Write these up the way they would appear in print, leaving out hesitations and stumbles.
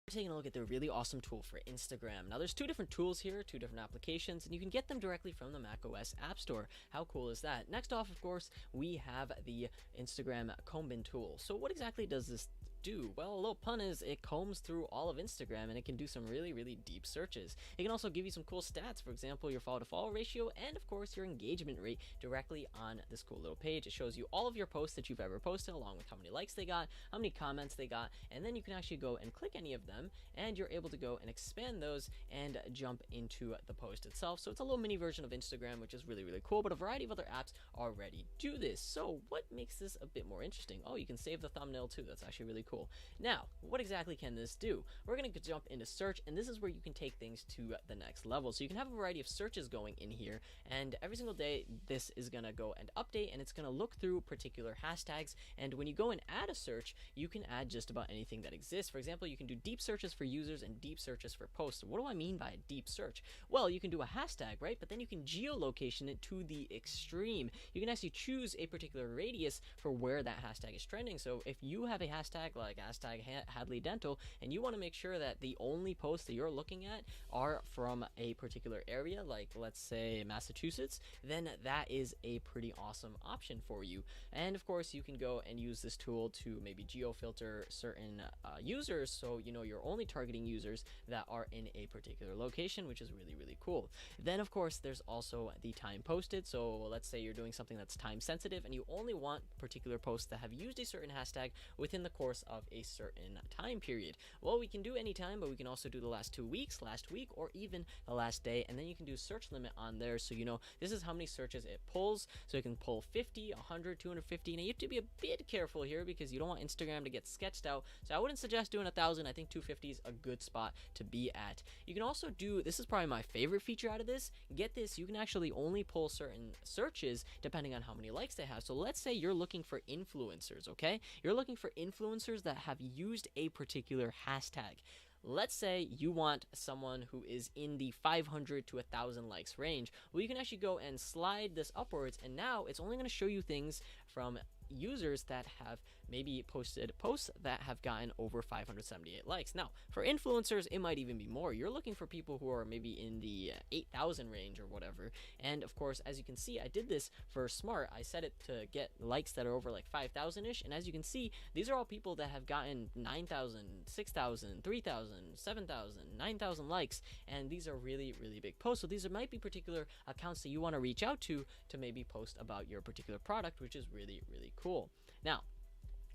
Taking a look at the really awesome tool for Instagram. Now there's two different tools here, two different applications, and you can get them directly from the macOS App Store. How cool is that? Next off, of course, we have the Instagram Combin tool. So what exactly does this do? Well, a little pun is it combs through all of Instagram and it can do some really deep searches. It can also give you some cool stats, for example, your follow to follow ratio and of course your engagement rate directly on this cool little page. It shows you all of your posts that you've ever posted along with how many likes they got, how many comments they got, and then you can actually go and click any of them and you're able to go and expand those and jump into the post itself. So it's a little mini version of Instagram, which is really cool, but a variety of other apps already do this. So what makes this a bit more interesting? Oh, you can save the thumbnail too. That's actually really cool. Now, what exactly can this do? We're going to jump into search, and this is where you can take things to the next level. So you can have a variety of searches going in here, and every single day this is going to go and update, and it's going to look through particular hashtags. And when you go and add a search, you can add just about anything that exists. For example, you can do deep searches for users and deep searches for posts. What do I mean by a deep search? Well, you can do a hashtag, right? But then you can geolocation it to the extreme. You can actually choose a particular radius for where that hashtag is trending. So if you have a hashtag like hashtag Hadley Dental and you want to make sure that the only posts that you're looking at are from a particular area, like let's say Massachusetts, then that is a pretty awesome option for you. And of course, you can go and use this tool to maybe geo-filter certain users, so you know you're only targeting users that are in a particular location, which is really cool. Then of course there's also the time posted. So let's say you're doing something that's time sensitive and you only want particular posts that have used a certain hashtag within the course of a certain time period. Well, we can do any time, but we can also do the last 2 weeks, last week, or even the last day, and then you can do search limit on there, so you know this is how many searches it pulls. So it can pull 50, 100, 250. Now you have to be a bit careful here because you don't want Instagram to get sketched out, so I wouldn't suggest doing 1,000. I think 250 is a good spot to be at. You can also do, this is probably my favorite feature out of this, get this, you can actually only pull certain searches depending on how many likes they have. So let's say you're looking for influencers, okay? You're looking for influencers that have used a particular hashtag. Let's say you want someone who is in the 500 to 1,000 likes range. Well, you can actually go and slide this upwards, and now it's only going to show you things from users that have maybe posted posts that have gotten over 578 likes. Now, for influencers, it might even be more. You're looking for people who are maybe in the 8,000 range or whatever. And of course, as you can see, I did this for Smart. I set it to get likes that are over like 5,000-ish. And as you can see, these are all people that have gotten 9,000, 6,000, 3,000, 7,000, 9,000 likes. And these are really big posts. So these might be particular accounts that you want to reach out to maybe post about your particular product, which is really cool. Now,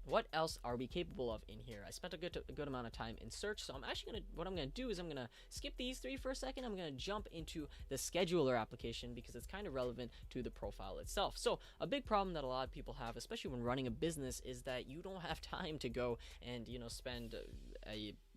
what else are we capable of in here? I spent a good amount of time in search, so what I'm gonna do is I'm gonna skip these three for a second. I'm gonna jump into the scheduler application because it's kind of relevant to the profile itself. So a big problem that a lot of people have, especially when running a business, is that you don't have time to go and spend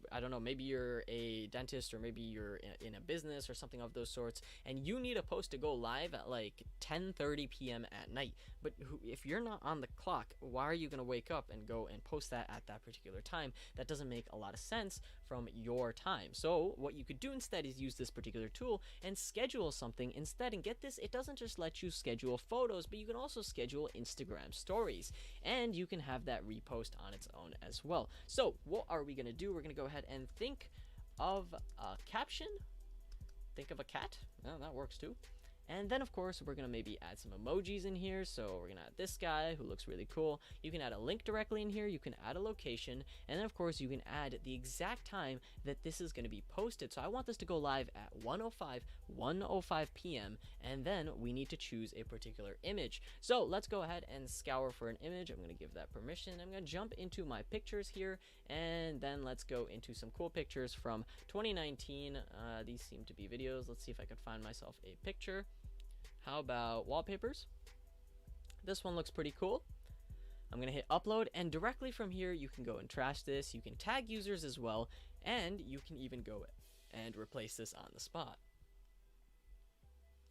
I don't know, maybe you're a dentist or maybe you're in a business or something of those sorts, and you need a post to go live at like 10:30 p.m. at night. But if you're not on the clock, why are you going to wake up and go and post that at that particular time? That doesn't make a lot of sense from your time. So what you could do instead is use this particular tool and schedule something instead. And get this, it doesn't just let you schedule photos, but you can also schedule Instagram stories, and you can have that repost on its own as well. So what are we going to do? We're going to go ahead and think of a caption. Think of a cat. Well, that works too. And then of course we're gonna maybe add some emojis in here. So we're gonna add this guy who looks really cool. You can add a link directly in here. You can add a location, and then of course you can add the exact time that this is gonna be posted. So I want this to go live at 1:05 p.m. and then we need to choose a particular image. So let's go ahead and scour for an image. I'm gonna give that permission. I'm gonna jump into my pictures here, and then let's go into some cool pictures from 2019. These seem to be videos. Let's see if I can find myself a picture. How about wallpapers? This one looks pretty cool. I'm gonna hit upload, and directly from here you can go and trash this. You can tag users as well, and you can even go and replace this on the spot.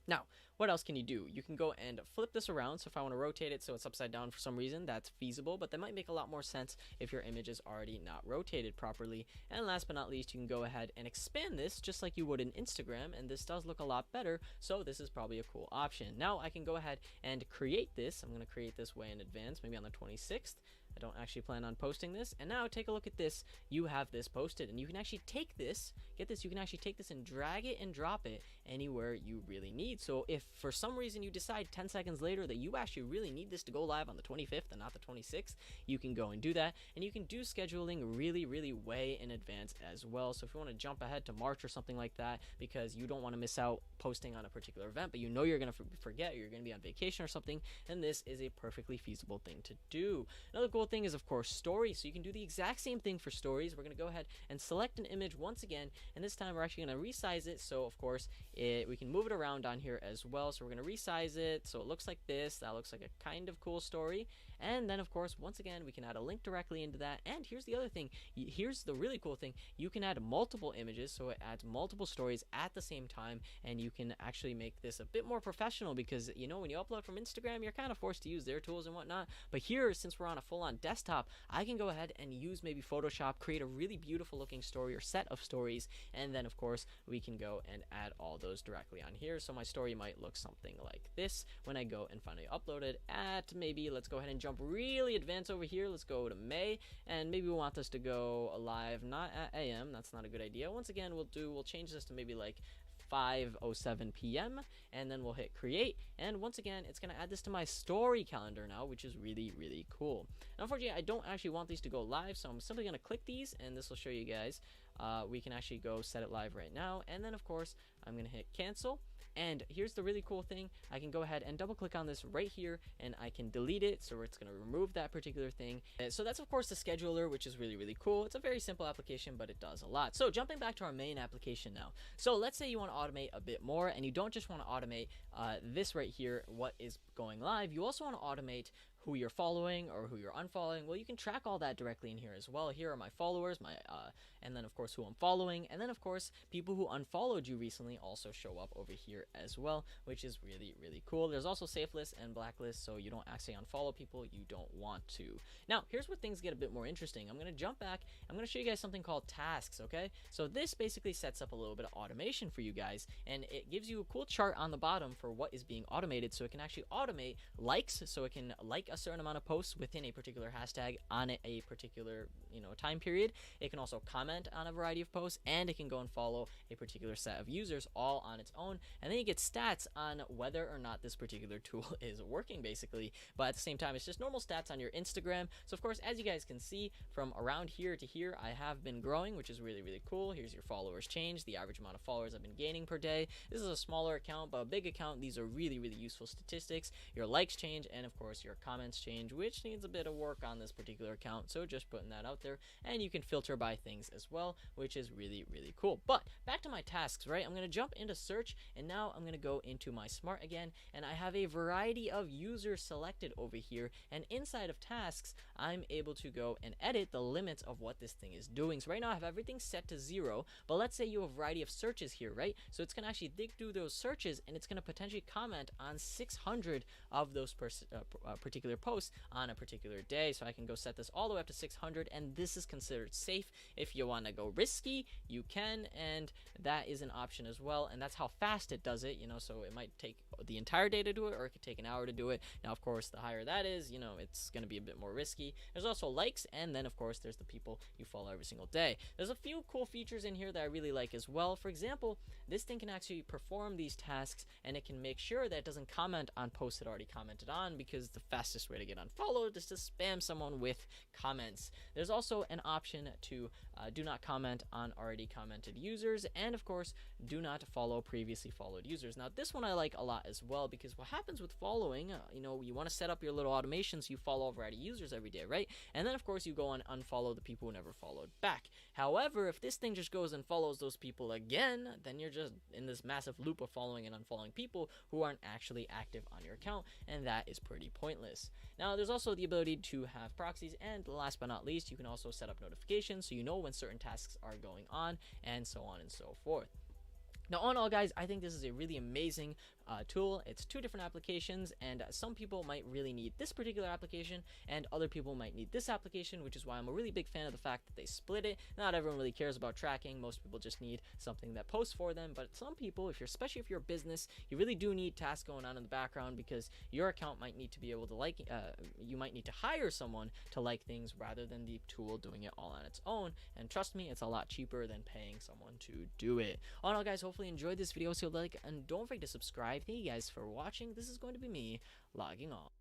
Now, what else can you do? You can go and flip this around. So if I want to rotate it so it's upside down for some reason, that's feasible, but that might make a lot more sense if your image is already not rotated properly. And last but not least, you can go ahead and expand this just like you would in Instagram, and this does look a lot better, so this is probably a cool option. Now I can go ahead and create this. I'm going to create this way in advance, maybe on the 26th. I don't actually plan on posting this. And now take a look at this. You have this posted, and you can actually take this, get this, you can actually take this and drag it and drop it anywhere you really need. So if for some reason you decide 10 seconds later that you actually really need this to go live on the 25th and not the 26th, you can go and do that. And you can do scheduling really way in advance as well. So if you want to jump ahead to March or something like that because you don't want to miss out posting on a particular event, but you know you're going to forget, you're going to be on vacation or something, then this is a perfectly feasible thing to do. Another cool thing is, of course, stories. So you can do the exact same thing for stories. We're going to go ahead and select an image once again, and this time we're actually going to resize it. So of course we can move it around on here as well. So we're going to resize it so it looks like this. That looks like a kind of cool story. And then of course, once again, we can add a link directly into that. And here's the other thing, here's the really cool thing, you can add multiple images, so it adds multiple stories at the same time, and you can actually make this a bit more professional because, you know, when you upload from Instagram, you're kind of forced to use their tools and whatnot. But here, since we're on a full-on desktop, I can go ahead and use maybe Photoshop, create a really beautiful looking story or set of stories, and then of course we can go and add all those directly on here. So my story might look something like this when I go and finally upload it at, maybe let's go ahead and jump really advanced over here. Let's go to May, and maybe we want this to go live not at AM. That's not a good idea. Once again, we'll change this to maybe like 5:07 p.m. and then we'll hit create, and once again it's going to add this to my story calendar now, which is really cool. Now, unfortunately, I don't actually want these to go live, so I'm simply going to click these and this will show you guys. We can actually go set it live right now, and then of course I'm going to hit cancel. And here's the really cool thing, I can go ahead and double click on this right here and I can delete it, so it's going to remove that particular thing. So that's of course the scheduler, which is really cool. It's a very simple application, but it does a lot. So jumping back to our main application now. So let's say you want to automate a bit more, and you don't just want to automate this right here, what is going live. You also want to automate who you're following or who you're unfollowing. Well, you can track all that directly in here as well. Here are my followers, and then of course who I'm following, and then of course people who unfollowed you recently also show up over here as well, which is really cool. There's also safe lists and blacklist, so you don't actually unfollow people you don't want to. Now, here's where things get a bit more interesting. I'm going to jump back. I'm going to show you guys something called tasks, okay? So this basically sets up a little bit of automation for you guys, and it gives you a cool chart on the bottom for what is being automated, so it can actually automate likes, so it can like a certain amount of posts within a particular hashtag on a particular, you know, time period. It can also comment on a variety of posts, and it can go and follow a particular set of users all on its own, and then you get stats on whether or not this particular tool is working basically. But at the same time, it's just normal stats on your Instagram. So of course, as you guys can see, from around here to here, I have been growing, which is really cool. Here's your followers change, the average amount of followers I've been gaining per day. This is a smaller account, but a big account, these are really useful statistics. Your likes change, and of course your comments change, which needs a bit of work on this particular account, so just putting that out there. And you can filter by things as well, which is really cool. But back to my tasks, right? I'm going to jump into search, and now I'm going to go into my smart again, and I have a variety of users selected over here, and inside of tasks I'm able to go and edit the limits of what this thing is doing. So right now I have everything set to 0, but let's say you have a variety of searches here, right? So it's going to actually dig through those searches, and it's going to potentially comment on 600 of those particular posts on a particular day. So I can go set this all the way up to 600, and this is considered safe. If you want to go risky, you can, and that is an option as well, and that's how fast it does it, you know. So it might take the entire day to do it, or it could take an hour to do it. Now of course, the higher that is, you know, it's going to be a bit more risky. There's also likes, and then of course there's the people you follow every single day. There's a few cool features in here that I really like as well. For example, this thing can actually perform these tasks, and it can make sure that it doesn't comment on posts it already commented on, because the fastest way to get unfollowed is to spam someone with comments. There's also an option to do not comment on already commented users, and of course do not follow previously followed users. Now this one I like a lot as well, because what happens with following, you know, you want to set up your little automations, you follow a variety of users every day, right? And then of course you go and unfollow the people who never followed back. However, if this thing just goes and follows those people again, then you're just in this massive loop of following and unfollowing people who aren't actually active on your account, and that is pretty pointless. Now there's also the ability to have proxies, and last but not least, you can also set up notifications so you know when certain tasks are going on, and so on and so forth. Now, all in all, guys, I think this is a really amazing tool. It's two different applications, and some people might really need this particular application, and other people might need this application, which is why I'm a really big fan of the fact that they split it. Not everyone really cares about tracking. Most people just need something that posts for them, but some people, especially if you're a business, you really do need tasks going on in the background, because your account might need to be able to you might need to hire someone to like things rather than the tool doing it all on its own. And trust me, it's a lot cheaper than paying someone to do it. All in all, guys, hopefully you enjoyed this video. So like, and don't forget to subscribe. Thank you guys for watching. This is going to be me logging off.